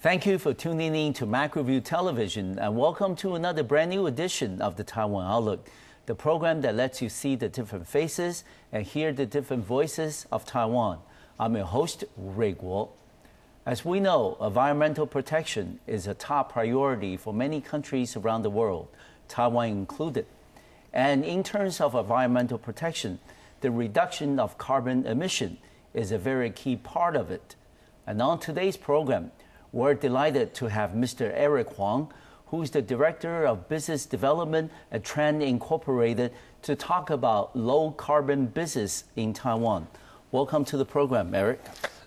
Thank you for tuning in to MacroView Television, and welcome to another brand new edition of the Taiwan Outlook, the program that lets you see the different faces and hear the different voices of Taiwan. I'm your host, Ray Guo. As we know, environmental protection is a top priority for many countries around the world, Taiwan included. And in terms of environmental protection, the reduction of carbon emission is a very key part of it. And on today's program, we're delighted to have Mr. Eric Huang, who is the Director of Business Development at Trane Incorporated, to talk about low-carbon business in Taiwan. Welcome to the program, Eric.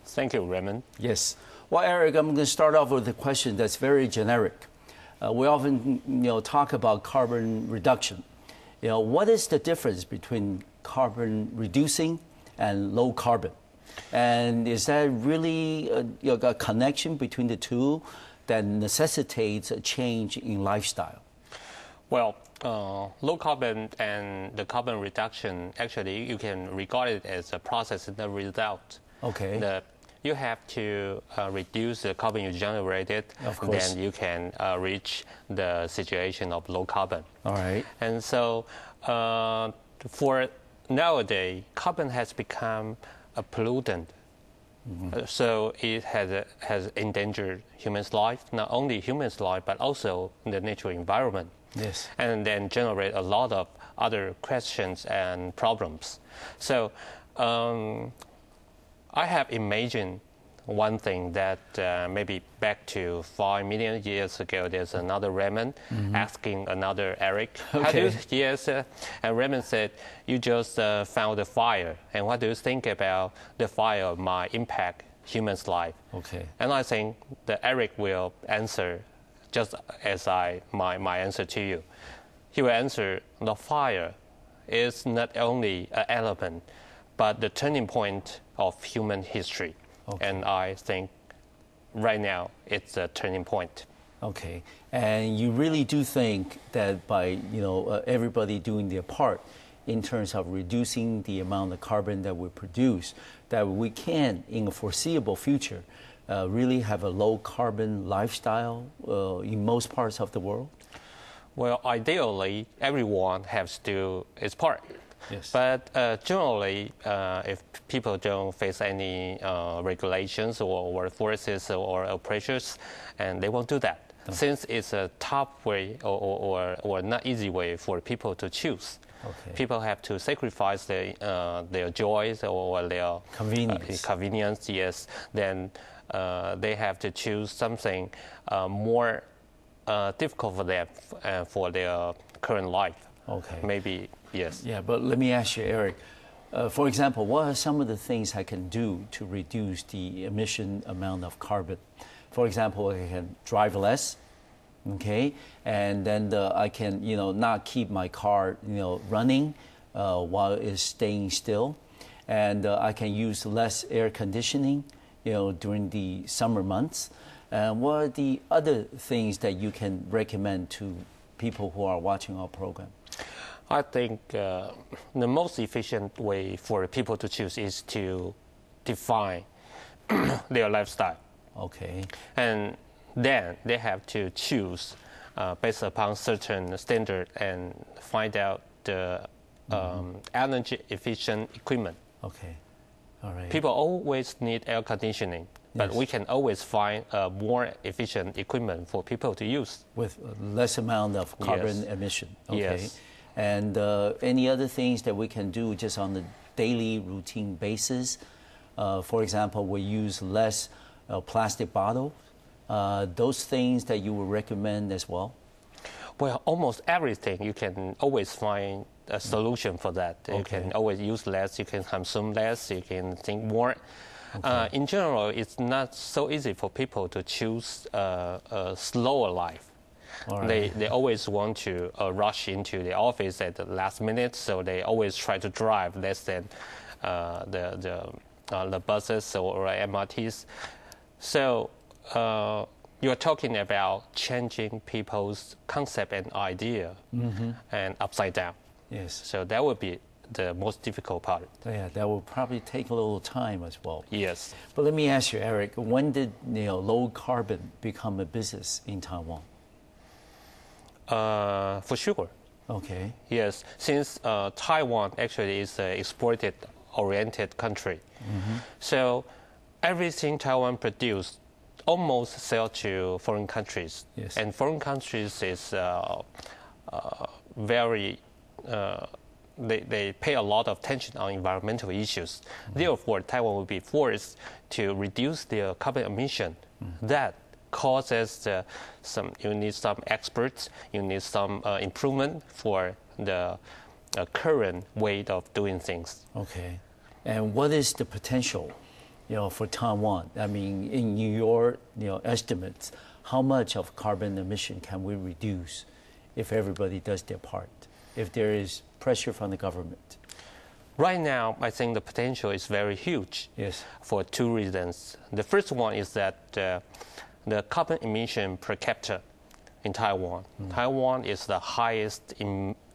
Thank you, Raymond. Yes. Well, Eric, I'm going to start off with a question that's very generic. We often, talk about carbon reduction. What is the difference between carbon reducing and low carbon? And is there really a connection between the two that necessitates a change in lifestyle? Well, low carbon and the carbon reduction, actually, you can regard it as a process and a result. Okay. You have to reduce the carbon you generated, of course. Then you can reach the situation of low carbon. All right. And so for nowadays, carbon has become a pollutant. Mm-hmm. So it has endangered humans' life, not only humans' life, but also the natural environment. Yes. And then generate a lot of other questions and problems. So I have imagined one thing that maybe back to 5 million years ago, there's another Raymond asking another Eric. Okay. How do you, yes, and Raymond said, you just found a fire, and what do you think about the fire might impact humans' life? Okay. And I think that Eric will answer just as my answer to you. He will answer, the fire is not only an element, but the turning point of human history. Okay. And I think right now it's a turning point. Okay. And you really do think that by, everybody doing their part in terms of reducing the amount of carbon that we produce, that we can, in a foreseeable future, really have a low carbon lifestyle in most parts of the world? Well, ideally, everyone has to do its part. Yes. But generally, if people don't face any regulations or forces or pressures, and they won't do that, since it's a tough way or not easy way for people to choose. Okay. People have to sacrifice their joys or their convenience. Yes. Then they have to choose something more difficult for them for their current life. Okay. Maybe. Yes. Yeah, but let me ask you, Eric, for example, what are some of the things I can do to reduce the emission amount of carbon? For example, I can drive less, okay, and then I can, not keep my car, running while it's staying still, and I can use less air conditioning, during the summer months. And what are the other things that you can recommend to people who are watching our program? I think the most efficient way for people to choose is to define their lifestyle. Okay. And then they have to choose based upon certain standard and find out the energy efficient equipment. Okay. All right. People always need air conditioning, but we can always find a more efficient equipment for people to use. With less amount of carbon emission. Okay. Yes. And any other things that we can do just on a daily routine basis? For example, we use less plastic bottles. Those things that you would recommend as well? Well, almost everything. You can always find a solution for that. Okay. You can always use less, you can consume less, you can think more. Okay. In general, it's not so easy for people to choose a slower life. Right. They always want to rush into the office at the last minute, so they always try to drive less than the buses or MRTs. So you're talking about changing people's concept and idea and upside down. Yes. So that would be the most difficult part. Yeah, that will probably take a little time as well. Yes. But let me ask you, Eric, when did low carbon become a business in Taiwan? For sure. Okay. Yes, since Taiwan actually is an exported-oriented country, so everything Taiwan produces almost sell to foreign countries. Yes. And foreign countries is very they pay a lot of attention on environmental issues. Therefore, Taiwan will be forced to reduce their carbon emission. That causes you need some experts, you need some improvement for the current way of doing things. Okay. And what is the potential, for Taiwan? I mean, in your, estimates, how much of carbon emission can we reduce if everybody does their part, if there is pressure from the government? Right now, I think the potential is very huge. Yes. For two reasons. The first one is that the carbon emission per capita in Taiwan. Taiwan is the highest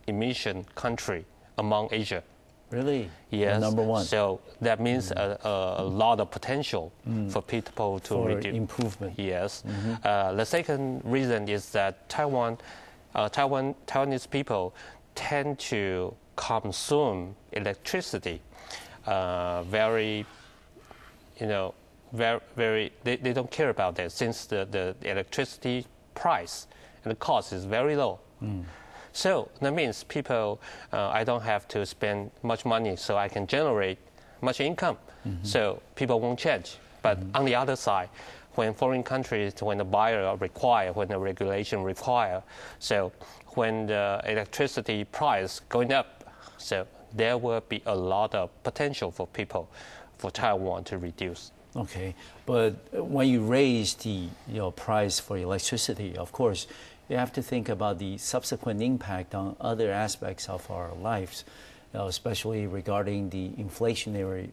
emission country among Asia. Really? Yes. Number one. So that means a lot of potential for people to for reduce. improvement. Yes. The second reason is that Taiwanese people tend to consume electricity very, they don't care about that since the electricity price and the cost is very low. So that means people, I don't have to spend much money, so I can generate much income. So people won't change. But on the other side, when foreign countries, when the buyer require, when the regulation require, so when the electricity price going up, so there will be a lot of potential for people, for Taiwan to reduce. Okay, but when you raise the price for electricity, of course, you have to think about the subsequent impact on other aspects of our lives, especially regarding the inflationary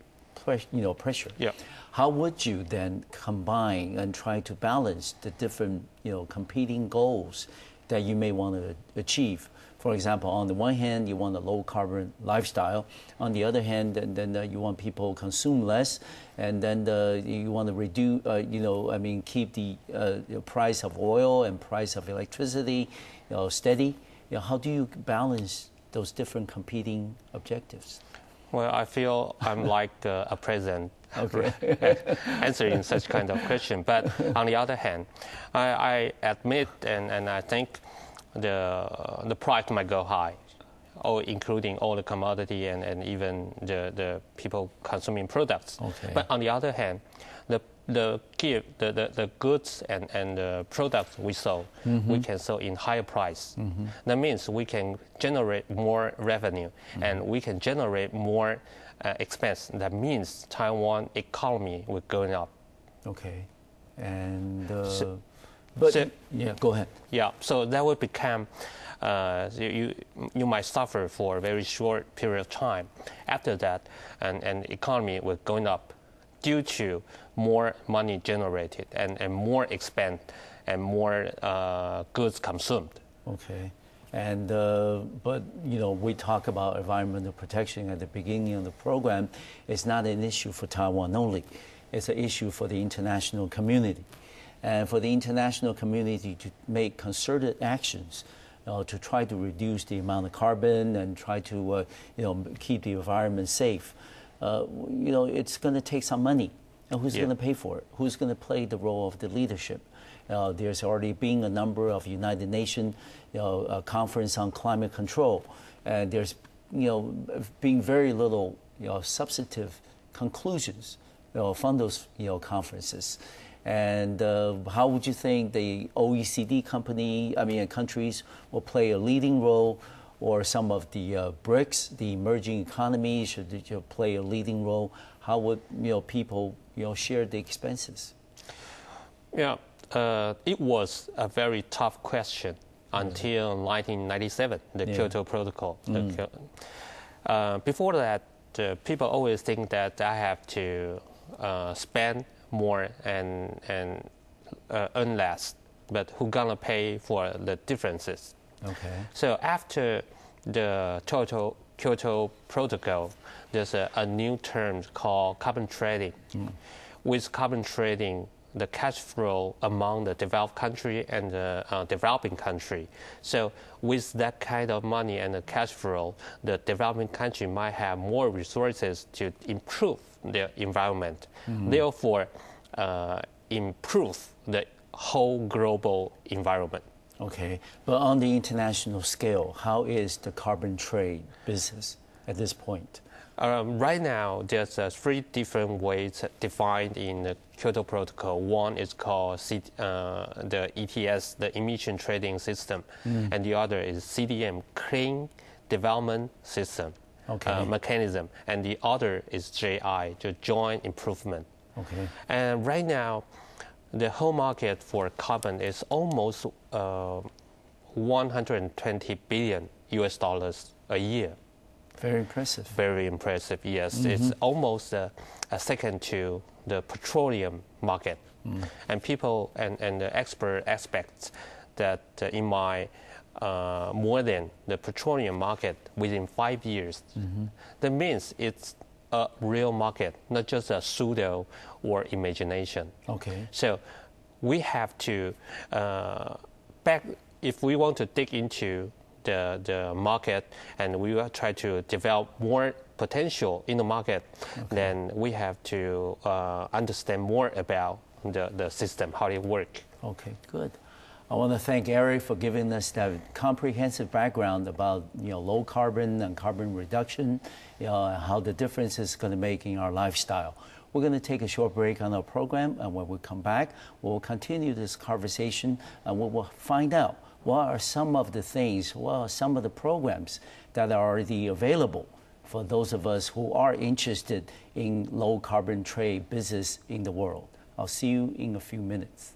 pressure. Yeah. How would you then combine and try to balance the different competing goals that you may want to achieve? For example, on the one hand, you want a low carbon lifestyle. On the other hand, then you want people to consume less, and then you want to reduce, keep the price of oil and price of electricity, steady. How do you balance those different competing objectives? Well, I feel I'm like a president answering such kind of question. But on the other hand, I admit and I think the price might go high, including all the commodity and even the people consuming products. Okay. But on the other hand, the goods and the products we sell, we can sell in higher price. That means we can generate more revenue and we can generate more expense. That means Taiwan economy will going up. Okay, and yeah, go ahead. Yeah, so that will become you might suffer for a very short period of time. After that, and economy will going up due to more money generated and more expense and more goods consumed. Okay, and but we talk about environmental protection at the beginning of the program. It's not an issue for Taiwan only; it's an issue for the international community, and for the international community to make concerted actions to try to reduce the amount of carbon and try to keep the environment safe. It's going to take some money. And who's going to pay for it? Who's going to play the role of the leadership? There's already been a number of United Nations conference on climate control, and there's been very little substantive conclusions from those conferences. And how would you think the OECD countries will play a leading role, or some of the BRICS, the emerging economies, should play a leading role? How would people share the expenses? Yeah, it was a very tough question until 1997, the Kyoto Protocol. Before that, people always think that I have to spend more and earn less, but who gonna pay for the differences? Okay. So after the Kyoto Kyoto Protocol, there's a new term called carbon trading. With carbon trading, the cash flow among the developed country and the developing country. So with that kind of money and the cash flow, the developing country might have more resources to improve their environment. Therefore, improve the whole global environment. Okay, but on the international scale, how is the carbon trade business at this point? Right now, there's 3 different ways defined in the Kyoto Protocol. One is called the ETS, the Emission Trading System, and the other is CDM, Clean Development System mechanism, and the other is JI, the Joint Improvement. Okay. And right now, the whole market for carbon is almost 120 billion US dollars a year. Very impressive. Very impressive, yes. It's almost a second to the petroleum market. And people and the expert expect that in my more than the petroleum market within 5 years. That means it's a real market, not just a pseudo or imagination. Okay. So we have to, if we want to dig into the market and we will try to develop more potential in the market, then we have to understand more about the system, how it works. Okay, good. I want to thank Eric for giving us that comprehensive background about low carbon and carbon reduction, how the difference is going to make in our lifestyle. We're going to take a short break on our program, and when we come back, we'll continue this conversation and we will find out what are some of the things, what are some of the programs that are already available for those of us who are interested in low carbon trade business in the world. I'll see you in a few minutes.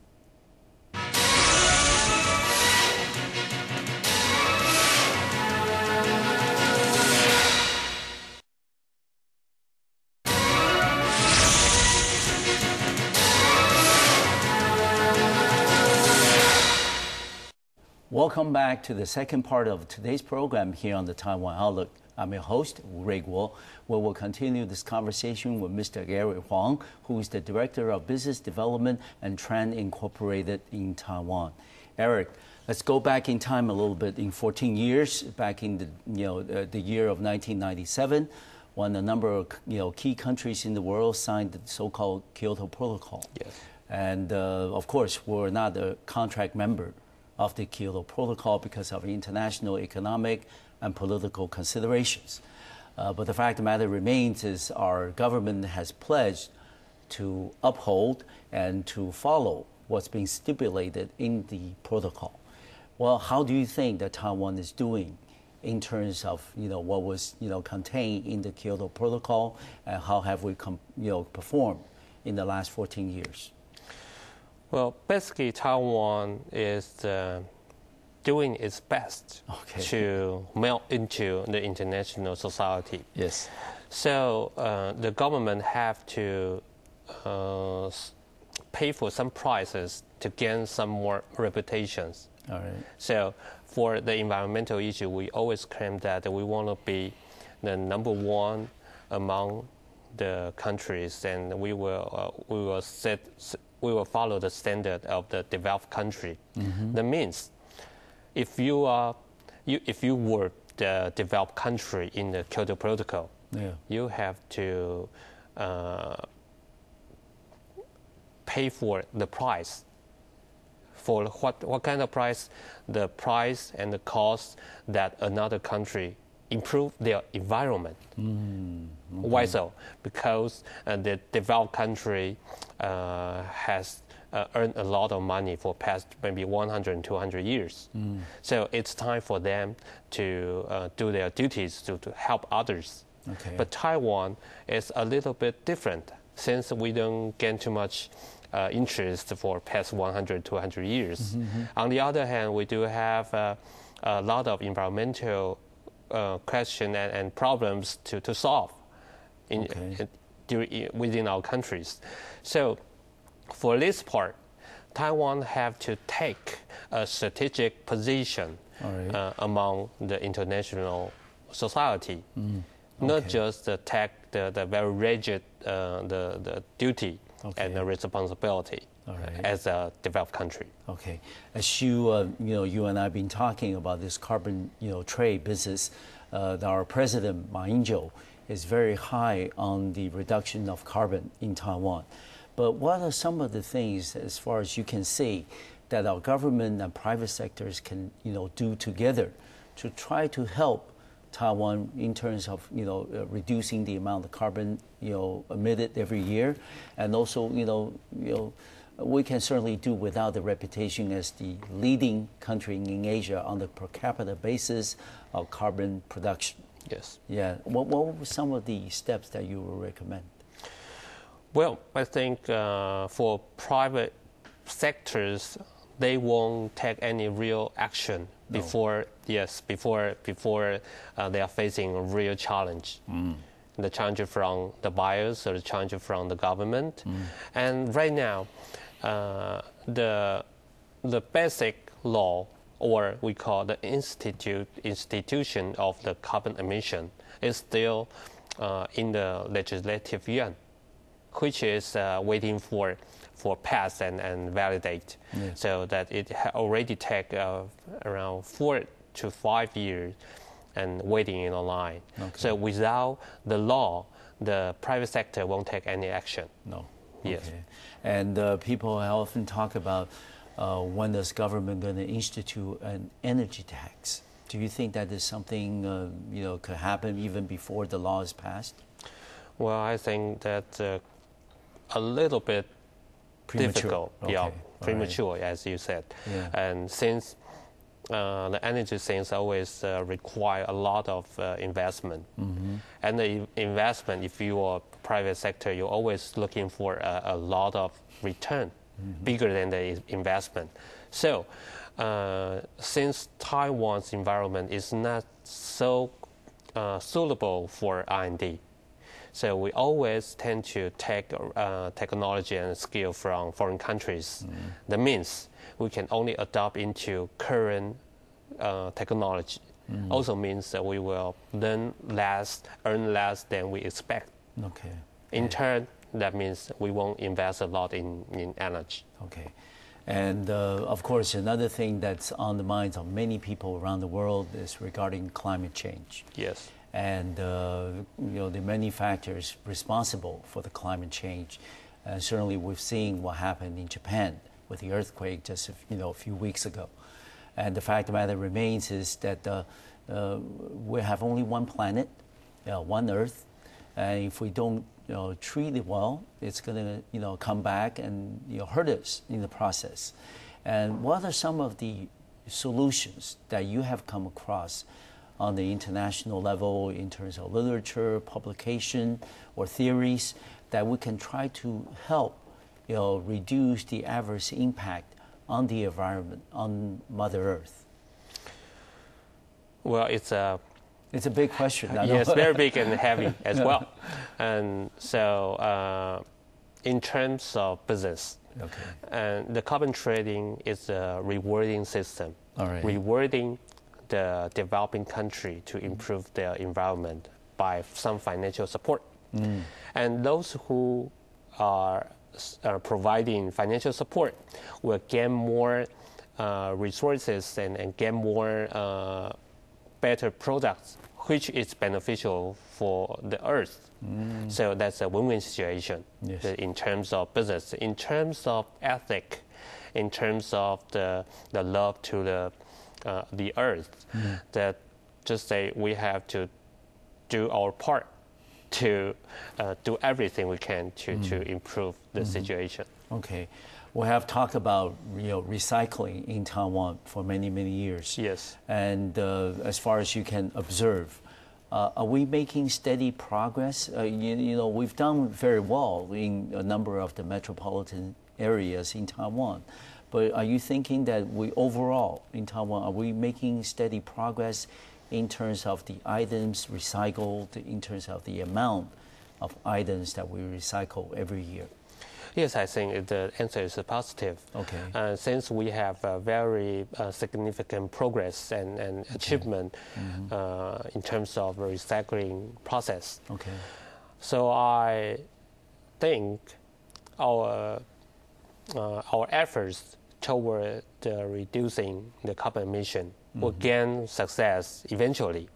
Welcome back to the second part of today's program here on the Taiwan Outlook. I'm your host, Ray Guo, where we'll continue this conversation with Mr. Eric Huang, who is the Director of Business Development and Trane Incorporated in Taiwan. Eric, let's go back in time a little bit. In 14 years, back in the year of 1997, when a number of key countries in the world signed the so-called Kyoto Protocol. Yes. And of course, we're not a contract member of the Kyoto Protocol because of international economic and political considerations. But the fact of the matter remains is our government has pledged to uphold and to follow what's being stipulated in the protocol. Well, how do you think that Taiwan is doing in terms of what was contained in the Kyoto Protocol, and how have we performed in the last 14 years? Well, basically, Taiwan is doing its best to melt into the international society. Yes. So the government have to pay for some prices to gain some more reputations. All right. So for the environmental issue, we always claim that we want to be the number one among the countries, and we will follow the standard of the developed country. That means if you were the developed country in the Kyoto Protocol, you have to pay for the price. For what kind of price? The price and the cost that another country improve their environment. Why so? Because the developed country has earned a lot of money for past maybe 100 and 200 years. So it's time for them to do their duties to help others. Okay. But Taiwan is a little bit different, since we don't get too much interest for past 100, 200 years. On the other hand, we do have a lot of environmental question and problems to solve within our countries. So for this part, Taiwan have to take a strategic position among the international society, not just take the very rigid the duty and the responsibility as a developed country. Okay, as you and I have been talking about this carbon trade business, our president Ma Ying-jeou is very high on the reduction of carbon in Taiwan. But what are some of the things, as far as you can see, that our government and private sectors can do together to try to help Taiwan in terms of reducing the amount of carbon emitted every year, and also we can certainly do without the reputation as the leading country in Asia on the per capita basis of carbon production. Yes. Yeah. What were some of the steps that you would recommend? Well, I think for private sectors, they won't take any real action before they are facing a real challenge. The challenge from the buyers or the challenge from the government. And right now, the basic law, or we call the institution of the carbon emission, is still in the legislative yuan, which is waiting for pass and validate. Yes. So that it already take around 4 to 5 years and waiting in a line. Okay. So without the law, the private sector won't take any action. No. Yes. Okay. And people often talk about when is government going to institute an energy tax? Do you think that is something could happen even before the law is passed? Well, I think that a little bit difficult, okay. Premature, as you said. Yeah. And since the energy things always require a lot of investment, and the investment, if you are private sector, you're always looking for a lot of return, bigger than the investment. So, since Taiwan's environment is not so suitable for R&D, so we always tend to take technology and skill from foreign countries. That means we can only adopt into current technology. Also means that we will earn less than we expect. Okay. In turn, that means we won't invest a lot in energy. Okay. And of course, another thing that's on the minds of many people around the world is regarding climate change. Yes. And the many factors responsible for the climate change. Certainly, we've seen what happened in Japan with the earthquake just a few weeks ago. And the fact of the matter remains is that we have only one planet, one Earth, and if we don't treat it well, it's going to come back and hurt us in the process. And what are some of the solutions that you have come across on the international level in terms of literature, publication, or theories that we can try to help reduce the adverse impact on the environment, on Mother Earth? Well, it's a big question. Yes, very big and heavy as well. And so in terms of business, and the carbon trading is a rewarding system, rewarding the developing country to improve their environment by some financial support. And those who are providing financial support will gain more resources and get more better products, which is beneficial for the earth. So that's a win-win situation. Yes. In terms of business, in terms of ethic, in terms of the love to the earth, that just say we have to do our part to do everything we can to improve the situation. Okay. We have talked about recycling in Taiwan for many, many years. Yes. And as far as you can observe, are we making steady progress? We've done very well in a number of the metropolitan areas in Taiwan. But are you thinking that we overall in Taiwan, are we making steady progress in terms of the items recycled, in terms of the amount of items that we recycle every year? Yes, I think the answer is positive. Okay. Since we have a very significant progress and achievement in terms of recycling process. Okay. So I think our efforts toward reducing the carbon emission will gain success eventually.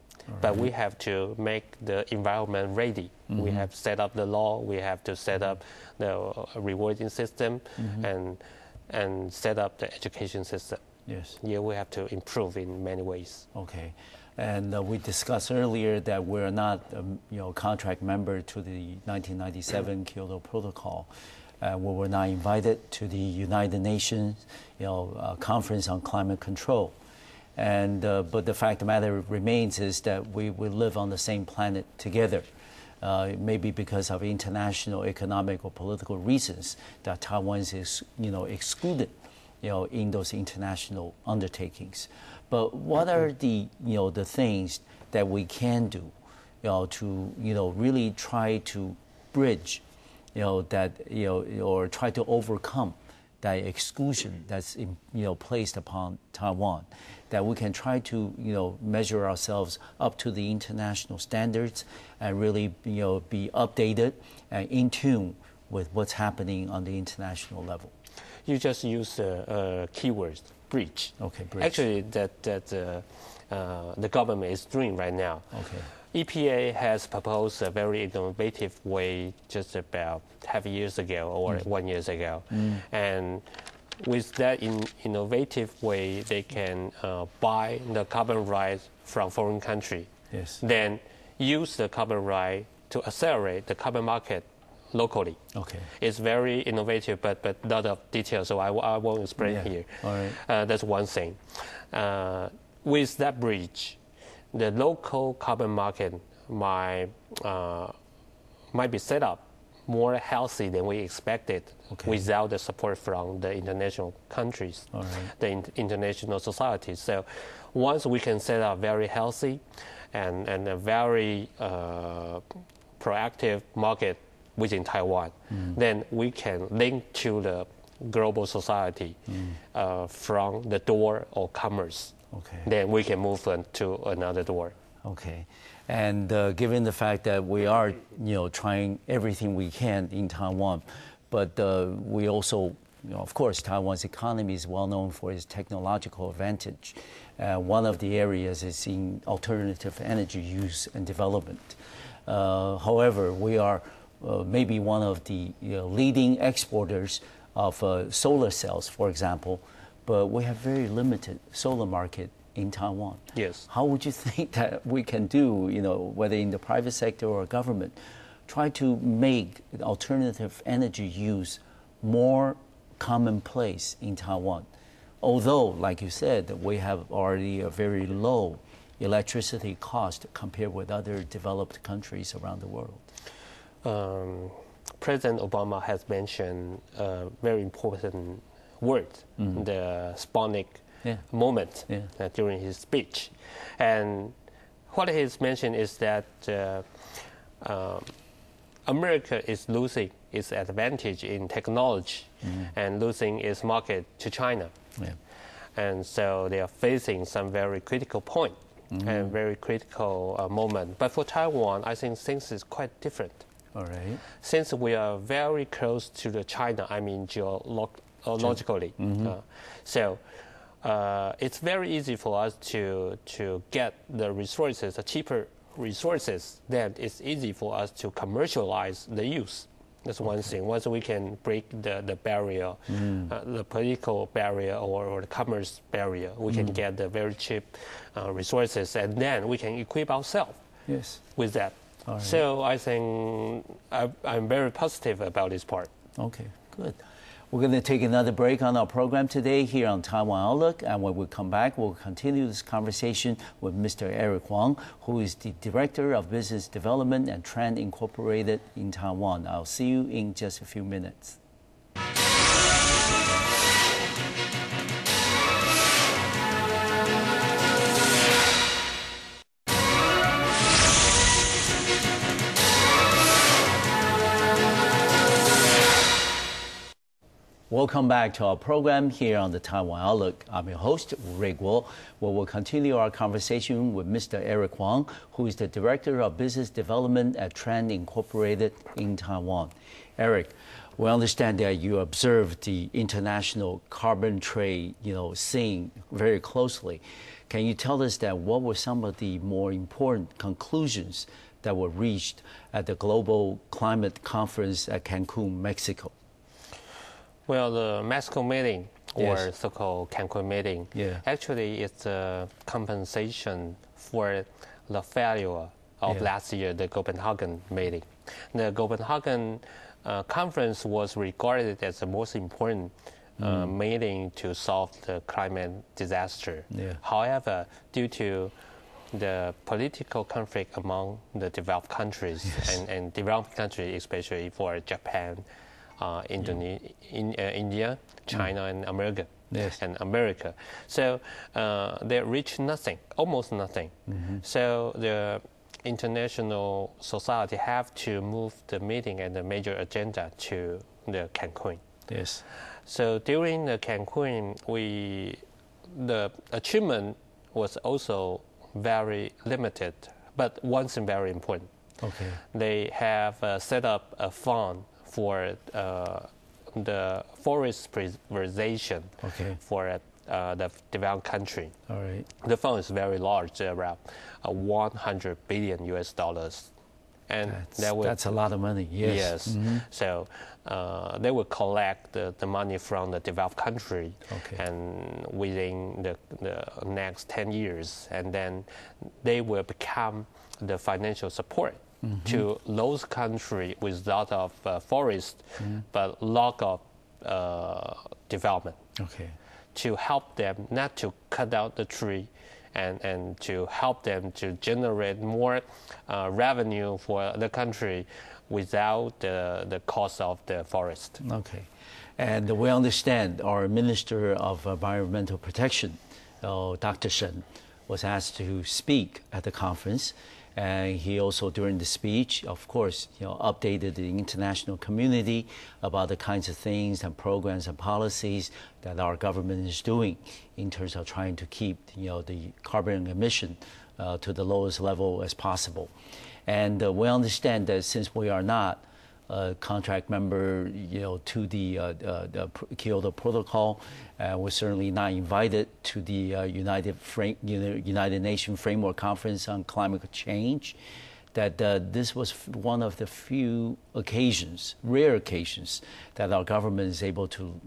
But we have to make the environment ready. We have to set up the law. We have to set up the rewarding system and set up the education system. Yes. Yeah, we have to improve in many ways. Okay. And we discussed earlier that we're not, contract member to the 1997 Kyoto Protocol. We were not invited to the United Nations, Conference on Climate Control. And but the fact of the matter remains is that we live on the same planet together. Maybe because of international economic or political reasons that Taiwan is, excluded, in those international undertakings. But what are the, the things that we can do, to, really try to bridge, that, or try to overcome that exclusion that's, placed upon Taiwan, that we can try to, measure ourselves up to the international standards and really, be updated and in tune with what's happening on the international level? You just use keywords, bridge. Okay, bridge. Actually, that the government is doing right now. Okay. EPA has proposed a very innovative way just about half years ago or 1 year ago. And with that innovative way, they can buy the carbon rights from foreign country. Yes. Then use the carbon right to accelerate the carbon market locally. Okay. It's very innovative, but a lot of details, so I won't explain here. All right. That's one thing. With that bridge, the local carbon market might be set up more healthy than we expected without the support from the international countries, the international societies. So once we can set up very healthy and a very proactive market within Taiwan, then we can link to the global society from the door of commerce. Okay. Then we can move on to another door. Okay. And given the fact that we are, trying everything we can in Taiwan, but we also, of course, Taiwan's economy is well known for its technological advantage. One of the areas is in alternative energy use and development. However, we are maybe one of the leading exporters of solar cells, for example, but we have very limited solar market in Taiwan. Yes. How would you think that we can do, whether in the private sector or government, try to make alternative energy use more commonplace in Taiwan? Although, like you said, we have already a very low electricity cost compared with other developed countries around the world. President Obama has mentioned a very important word, the Sputnik moment during his speech. And what he's mentioned is that America is losing its advantage in technology and losing its market to China. Yeah. And so they are facing some very critical point and very critical moment. But for Taiwan, I think things is quite different. All right. Since we are very close to the China, I mean geologically, so it's very easy for us to get the resources, the cheaper resources. Then it's easy for us to commercialize the use. That's one thing. Once we can break the barrier, the political barrier or the commerce barrier, we can get the very cheap resources, and then we can equip ourselves with that. Right. So I think I'm very positive about this part. Okay, good. We're going to take another break on our program today here on Taiwan Outlook, and when we come back, we'll continue this conversation with Mr. Eric Huang, who is the Director of Business Development at Trane Incorporated in Taiwan. I'll see you in just a few minutes. welcome back to our program here on the Taiwan Outlook. I'm your host, Ray Guo, where we'll continue our conversation with Mr. Eric Huang, who is the Director of Business Development at Trane Incorporated in Taiwan. Eric, we understand that you observed the international carbon trade, scene very closely. Can you tell us that what were some of the more important conclusions that were reached at the Global Climate Conference at Cancun, Mexico? Well, the Mexico meeting, or Yes. so-called Cancun meeting, actually it's a compensation for the failure of last year, the Copenhagen meeting. The Copenhagen conference was regarded as the most important meeting to solve the climate disaster. However, due to the political conflict among the developed countries and developed countries, especially for Japan, India, China, and America. So they reached nothing, almost nothing. So the international society have to move the meeting and the major agenda to the Cancun. So during the Cancun, the achievement was also very limited, but one thing very important. They have set up a fund for the forest preservation for the developed country. The fund is very large, around $100 billion US, and that's a lot of money. So they will collect the money from the developed country, and within the next 10 years, and then they will become the financial support to those countries with a lot of forest, but lot of development. To help them not to cut down the tree, and to help them to generate more revenue for the country without the cost of the forest. And we understand our Minister of Environmental Protection, Dr. Shen, was asked to speak at the conference. And he also, during the speech, of course, updated the international community about the kinds of things and programs and policies that our government is doing in terms of trying to keep, the carbon emission to the lowest level as possible. And we understand that since we are not a contract member, to the Kyoto Protocol, we're certainly not invited to the United Nations Framework Conference on Climate Change. That this was one of the few occasions, rare occasions, that our government is able to,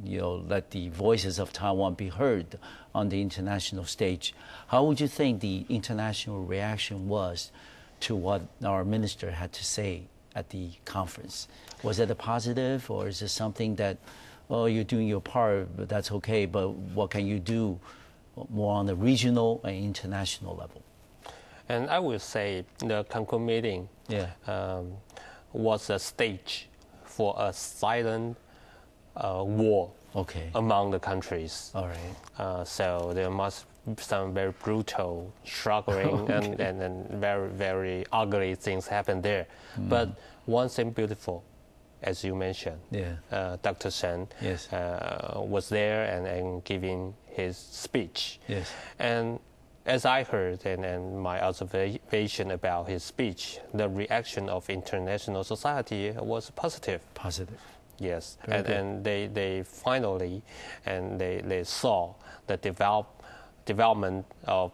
let the voices of Taiwan be heard on the international stage. How would you think the international reaction was to what our minister had to say at the conference? Was it a positive, or is it something that, you're doing your part, but that's okay, but what can you do more on the regional and international level? And I would say the Cancun meeting was a stage for a silent war among the countries. So there must be some very brutal, struggling, and very, very ugly things happen there. But one thing beautiful, as you mentioned, Dr. Shen was there and giving his speech. And as I heard and my observation about his speech, the reaction of international society was positive. Yes, and they finally they saw the development of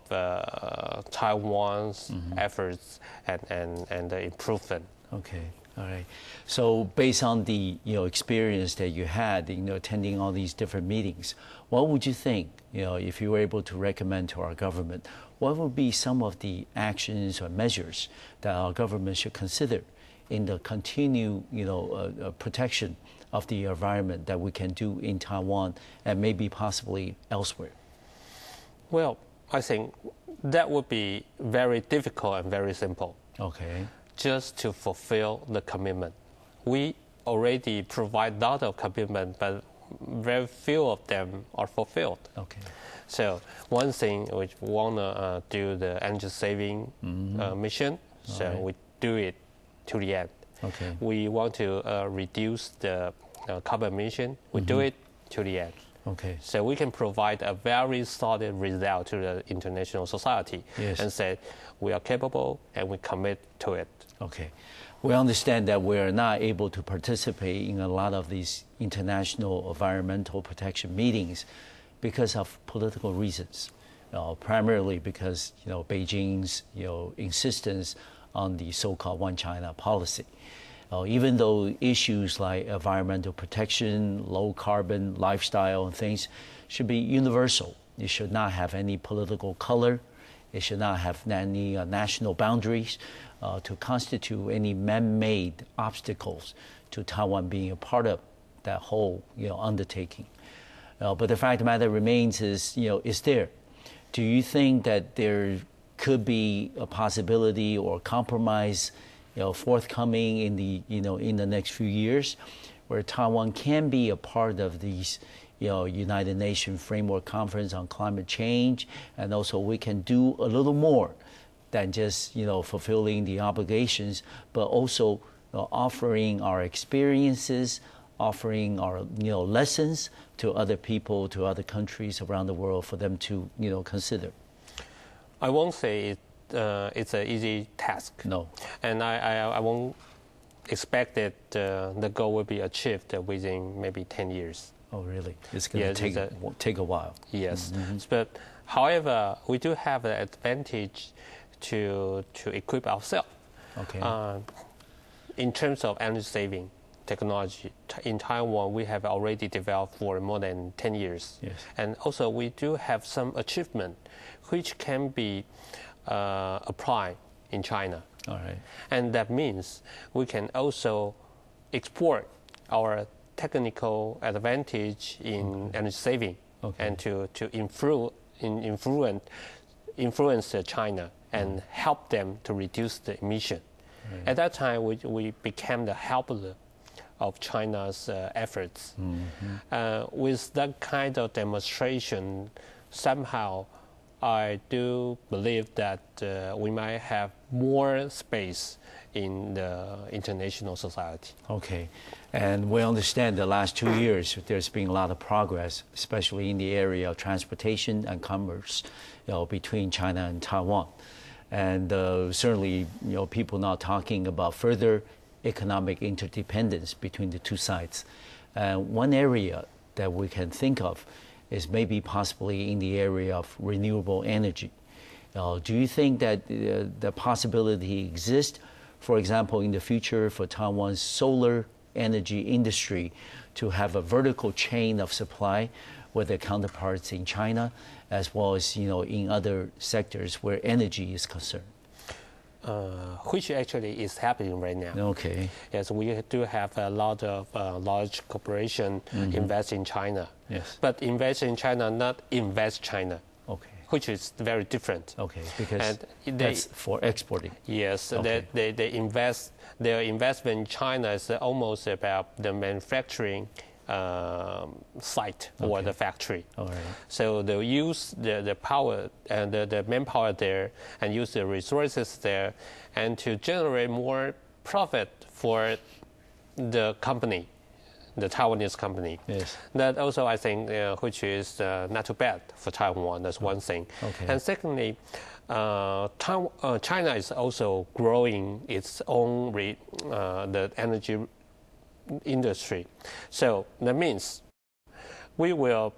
Taiwan's efforts and the improvement. All right. So based on the experience that you had, attending all these different meetings, what would you think, if you were able to recommend to our government, what would be some of the actions or measures that our government should consider in the continued, protection of the environment that we can do in Taiwan and maybe possibly elsewhere? Well, I think that would be very difficult and very simple. Just to fulfill the commitment. We already provide a lot of commitment, but very few of them are fulfilled. So one thing we want to do the energy saving mission, so we do it to the end. We want to reduce the carbon emission, we do it to the edge. Okay. So we can provide a very solid result to the international society, yes. and say we are capable and we commit to it. Okay. We understand that we are not able to participate in a lot of these international environmental protection meetings because of political reasons, primarily because Beijing's insistence on the so-called One China policy. Even though issues like environmental protection, low carbon lifestyle and things should be universal. It should not have any political color. It should not have any national boundaries to constitute any man-made obstacles to Taiwan being a part of that whole undertaking. But the fact of the matter remains is there. Do you think that there could be a possibility or compromise forthcoming in the in the next few years, where Taiwan can be a part of these United Nations Framework Conference on Climate Change, and also we can do a little more than just fulfilling the obligations, but also offering our experiences, offering our lessons to other people, to other countries around the world for them to consider? I won't say it's an easy task. No. And I won't expect that the goal will be achieved within maybe 10 years. Oh, really? It's going to take a while. Yes. Mm-hmm. But however, we do have the advantage to equip ourselves. Okay. In terms of energy saving technology, in Taiwan, we have already developed for more than 10 years. Yes. And also, we do have some achievement which can be applied in China. All right. And that means we can also export our technical advantage in energy saving, and to influence China and help them to reduce the emission. Right. At that time, we became the helper of China's efforts. Mm-hmm. With that kind of demonstration, somehow I do believe that we might have more space in the international society. Okay. And we understand the last 2 years there's been a lot of progress, especially in the area of transportation and commerce between China and Taiwan. And certainly people now talking about further economic interdependence between the two sides. One area that we can think of is maybe possibly in the area of renewable energy. Do you think that the possibility exists, for example, in the future for Taiwan's solar energy industry to have a vertical chain of supply with their counterparts in China, as well as in other sectors where energy is concerned? Which actually is happening right now. Okay. Yes, we do have a lot of large corporations invest in China. Yes. But invest in China, not invest China. Okay. Which is very different. Okay, because that's for exporting. Yes, okay. they invest. Their investment in China is almost about the manufacturing site or the factory. All right. So they use the power and the manpower there, and use the resources there, and to generate more profit for the company, the Taiwanese company. Yes. That also, I think, which is not too bad for Taiwan. That's one thing. Okay. And secondly, China is also growing its own the energy industry. So that means we will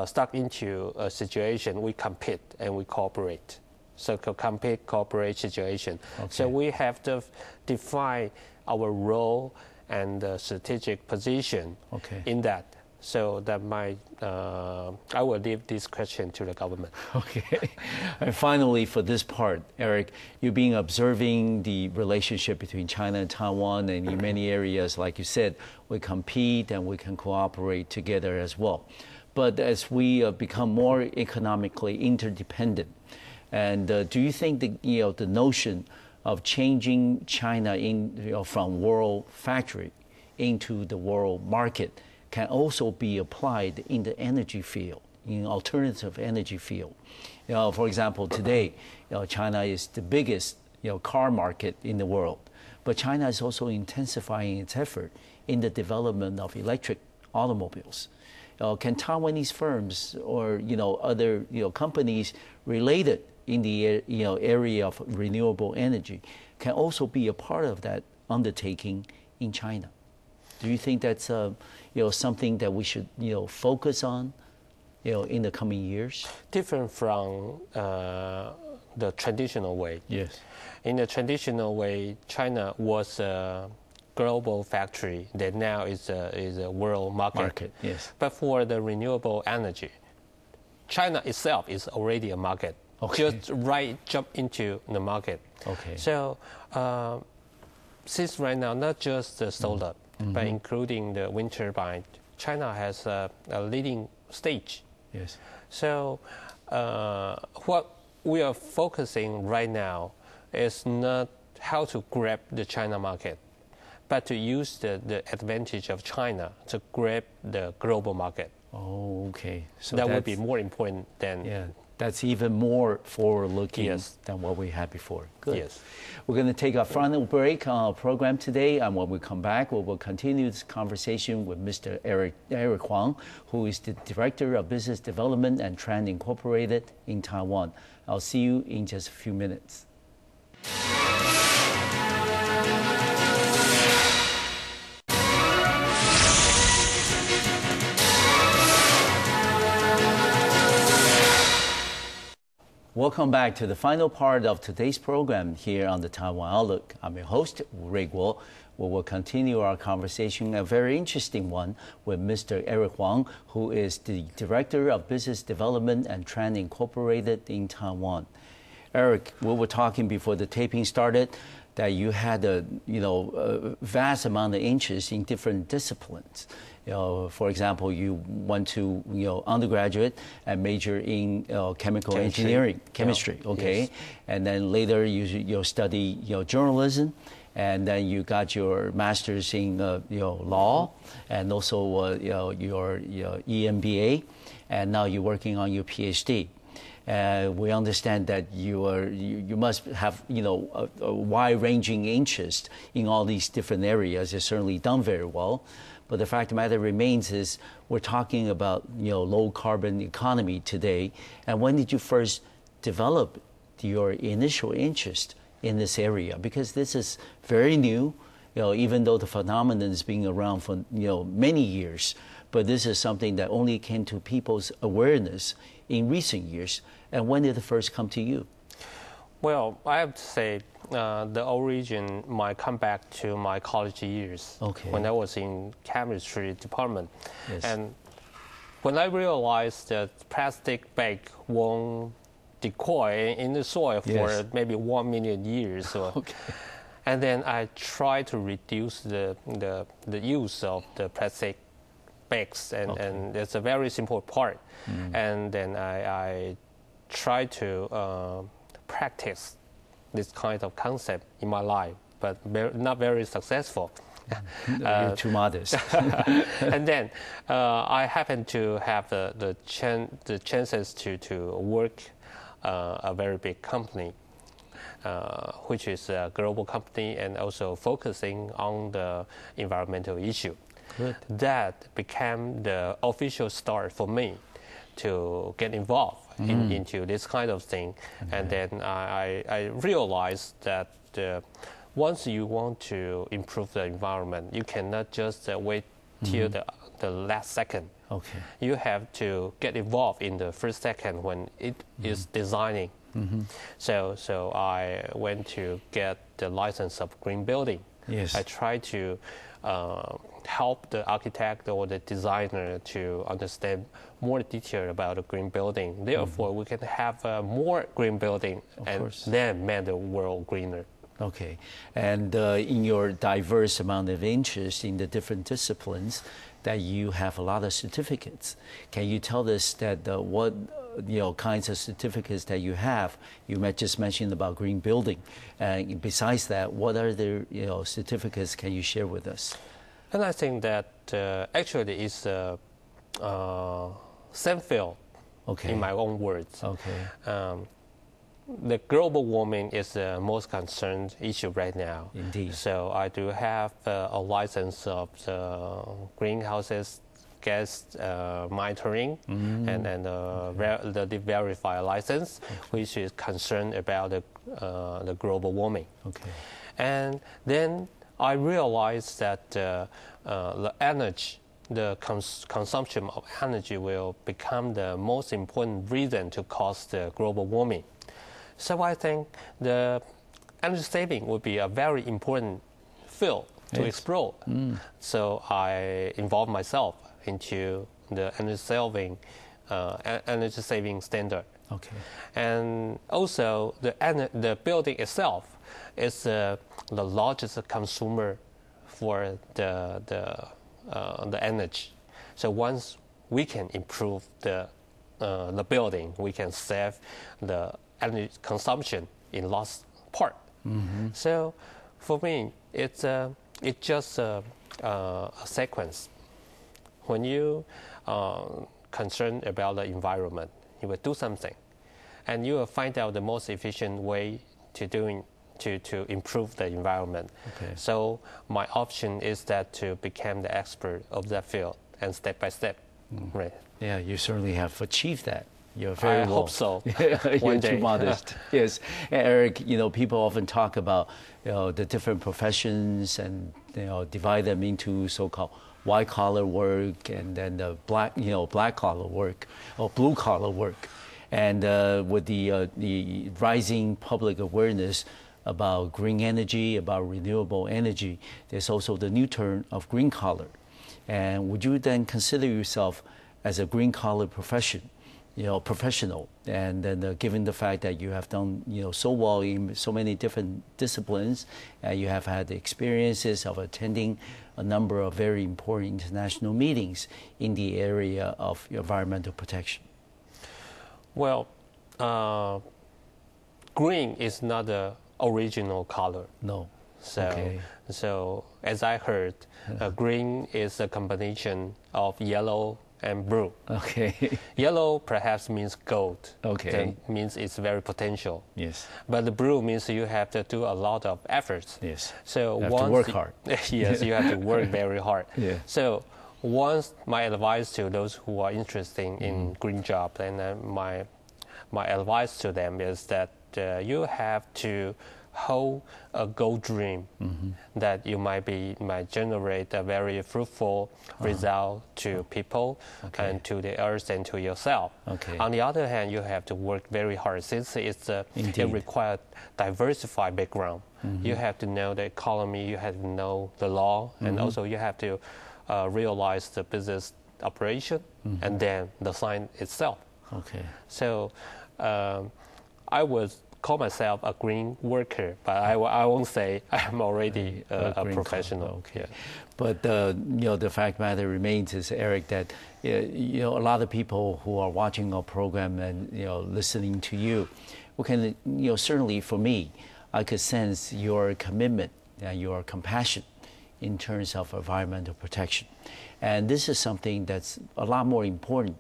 stuck into a situation we compete and we cooperate. So compete, cooperate situation. Okay. So we have to define our role and strategic position in that. So that I will leave this question to the government. Okay. And finally, for this part, Eric, you've been observing the relationship between China and Taiwan, and in many areas, like you said, we compete and we can cooperate together as well. But as we become more economically interdependent, and do you think that the notion of changing China from world factory into the world market can also be applied in the energy field, in alternative energy field? For example, today, China is the biggest car market in the world, but China is also intensifying its effort in the development of electric automobiles. Can Taiwanese firms or other companies related in the area of renewable energy can also be a part of that undertaking in China? Do you think that's something that we should focus on in the coming years? Different from the traditional way. Yes. In the traditional way, China was a global factory that now is a world market. Yes. But for the renewable energy, China itself is already a market. Okay. Just jump into the market. Okay. So since right now, not just the solar, but including the wind turbine, China has a leading stage. Yes. So what we are focusing right now is not how to grab the China market, but to use the advantage of China to grab the global market. Oh, okay. So that would be more important than... Yeah, that's even more forward-looking Yes. than what we had before. Good. Yes. We're going to take a final break on our program today, and when we come back, we will continue this conversation with Mr. Eric Huang, who is the Director of Business Development and Trane Incorporated in Taiwan. I'll see you in just a few minutes. Welcome back to the final part of today's program here on the Taiwan Outlook. I'm your host, Ray Guo. We will continue our conversation, a very interesting one, with Mr. Eric Huang, who is the Director of Business Development and Trane Incorporated in Taiwan. Eric, we were talking before the taping started that you had a vast amount of interest in different disciplines. For example, you went to undergraduate and major in chemical engineering, chemistry. Yeah. Okay, Yes. And then later you study journalism, and then you got your master's in law, and also your EMBA, and now you're working on your PhD. We understand that you must have a wide-ranging interest in all these different areas. You've certainly done very well, but the fact of the matter remains is we're talking about low carbon economy today. And when did you first develop your initial interest in this area? Because this is very new, even though the phenomenon has been around for many years, but this is something that only came to people's awareness in recent years. And when did it first come to you? Well, I have to say the origin might come back to my college years. Okay. When I was in chemistry department. Yes. And when I realized that plastic bag won't decay in the soil Yes. for maybe 1 million years. Okay. And then I tried to reduce the use of the plastic bags, and it's a very simple part. And then I tried to practice this kind of concept in my life, but not very successful. You're too modest. And then I happened to have the chances to work a very big company, which is a global company and also focusing on the environmental issue. Good. That became the official start for me to get involved into this kind of thing. Okay. And then I realized that once you want to improve the environment, you cannot just wait till the last second. Okay. You have to get involved in the first second when it is designing. So I went to get the license of green building. Yes. I tried to help the architect or the designer to understand more detail about the green building. Therefore, we can have more green building and then make the world greener. Okay. And in your diverse amount of interest in the different disciplines, that you have a lot of certificates. Can you tell us that what kinds of certificates that you have? You just mentioned about green building. Besides that, what other certificates can you share with us? And I think that actually it's same field. Okay. In my own words. Okay. The global warming is the most concerned issue right now. Indeed. So I do have a license of the greenhouses gas monitoring and the verify license, which is concerned about the global warming. Okay. And then I realized that the energy, the consumption of energy will become the most important reason to cause the global warming. So I think the energy saving would be a very important field to explore. So I involved myself into the energy saving standard. Okay. And also the building itself is the largest consumer for the energy. So once we can improve the building, we can save the energy consumption in last part. So for me, it's just a sequence. When you concerned about the environment, you will do something, and you will find out the most efficient way to improve the environment. Okay. So my option is that to become the expert of that field, and step by step, right? Yeah, you certainly have achieved that. You're very I well. hope so. You're One too day. modest. Yes, and Eric. People often talk about the different professions and divide them into so-called white-collar work and then the black-collar work or blue-collar work. And with the rising public awareness about green energy, about renewable energy, there's also the new term of green collar. And would you then consider yourself as a green collar professional? And then given the fact that you have done so well in so many different disciplines, you have had the experiences of attending a number of very important international meetings in the area of environmental protection. Well, green is not the original color. No. So, Okay. so as I heard, green is a combination of yellow and blue. Okay. Yellow perhaps means gold. Okay. That means it's very potential. Yes. But the blue means you have to do a lot of efforts. Yes. So You have to work hard. Yes, you have to work very hard. Yeah. So once my advice to those who are interested in green job, and my advice to them is that you have to hold a goal dream that you might generate a very fruitful result to people and to the earth and to yourself. Okay. On the other hand, you have to work very hard since it Indeed. requires diversified background. You have to know the economy, you have to know the law, and also you have to realize the business operation and then the science itself. Okay. So I would call myself a green worker, but I won't say I'm already a green professional. collar, okay. Yeah. But the fact matter remains is, Eric, that a lot of people who are watching our program and listening to you, who can certainly for me, I could sense your commitment and your compassion in terms of environmental protection, and this is something that's a lot more important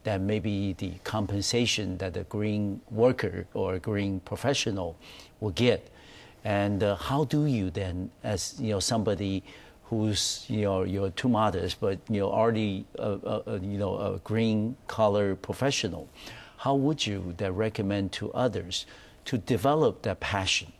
than maybe the compensation that a green worker or a green professional will get. And how do you then, as somebody who's you're too modest, but already a green collar professional, how would you then recommend to others to develop that passion,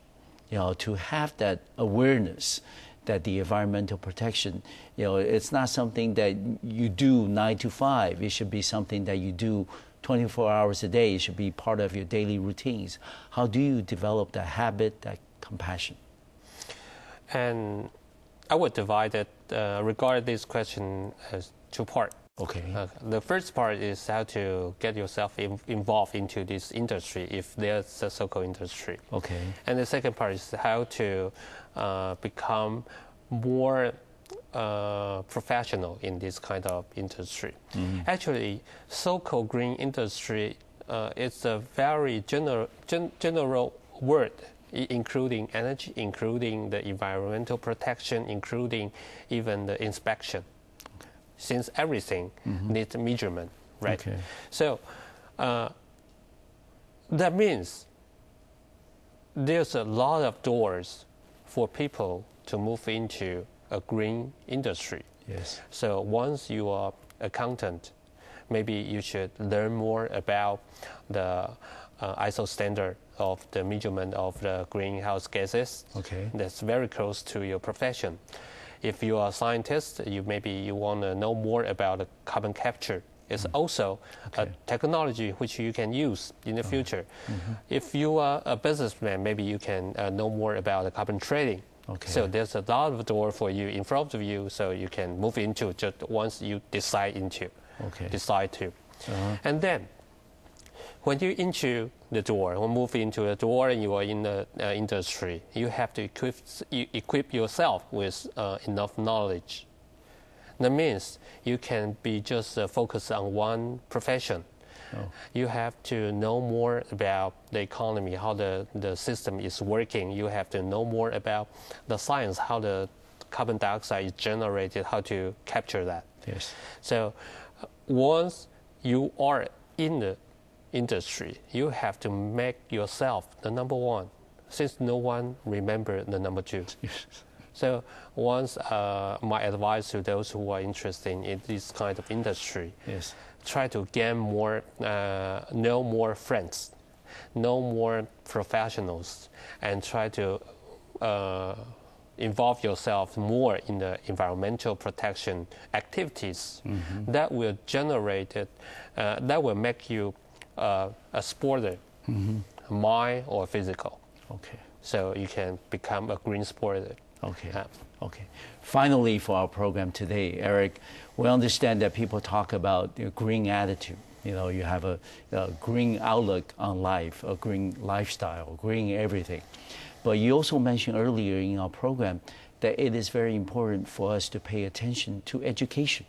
to have that awareness that the environmental protection, it's not something that you do 9 to 5. It should be something that you do 24 hours a day. It should be part of your daily routines. How do you develop that habit, that compassion? And I would divide it, regard this question as two parts. Okay. The first part is how to get yourself involved into this industry, if there's a so-called industry. Okay. And the second part is how to become more professional in this kind of industry. Actually, so-called green industry is a very general word, including energy, including the environmental protection, including even the inspection. Since everything needs measurement, right? Okay. So that means there's a lot of doors for people to move into a green industry. Yes. So once you are accountant, maybe you should learn more about the ISO standard of the measurement of the greenhouse gases. Okay. That's very close to your profession. If you are a scientist, maybe you want to know more about the carbon capture. It's also a technology which you can use in the future. If you are a businessman, maybe you can know more about the carbon trading. Okay. So there's a lot of door for you in front of you, so you can move into just once you decide to. And then, when you into the door, or move into the door, and you are in the industry, you have to equip yourself with enough knowledge. That means you can be just focused on one profession. You have to know more about the economy, how the system is working. You have to know more about the science, how the carbon dioxide is generated, how to capture that. Yes. So once you are in the industry, you have to make yourself the number one, since no one remembers the number two. So once my advice to those who are interested in this kind of industry, try to gain more, know more friends, know more professionals, and try to involve yourself more in the environmental protection activities. That will generate it, that will make you a sporter, mind or physical. Okay. So you can become a green sporter. Okay. Okay. Finally, for our program today, Eric, we understand that people talk about your green attitude. You know, you have a green outlook on life, a green lifestyle, green everything. But you also mentioned earlier in our program that it is very important for us to pay attention to education.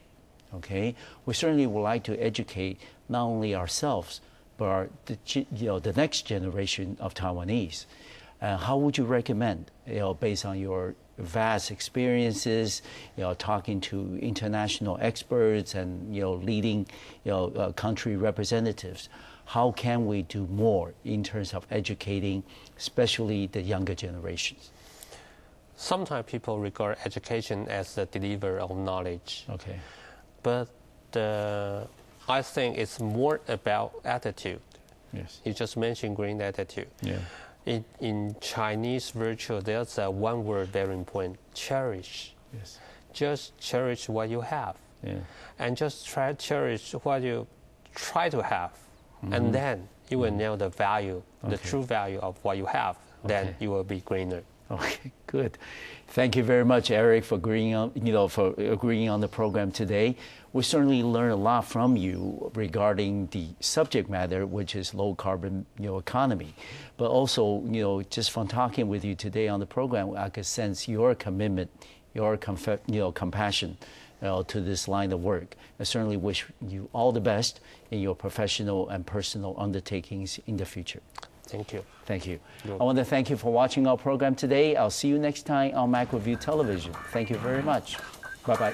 Okay, we certainly would like to educate not only ourselves but the next generation of Taiwanese. How would you recommend, based on your vast experiences, talking to international experts and leading country representatives, how can we do more in terms of educating, especially the younger generations? Sometimes people regard education as the deliverer of knowledge. Okay. But I think it's more about attitude. Yes. You just mentioned green attitude. Yeah. In Chinese virtue, there's one word very important: cherish. Yes. Just cherish what you have, and just try to cherish what you try to have, and then you will know the value, the true value of what you have. Then you will be greener. Okay, good. Thank you very much, Eric, for agreeing on, agreeing on the program today. We certainly learned a lot from you regarding the subject matter, which is low carbon, economy. But also, just from talking with you today on the program, I could sense your commitment, your compassion, to this line of work. I certainly wish you all the best in your professional and personal undertakings in the future. Thank you. Thank you. I want to thank you for watching our program today. I'll see you next time on MacroView Television. Thank you very much. Bye-bye.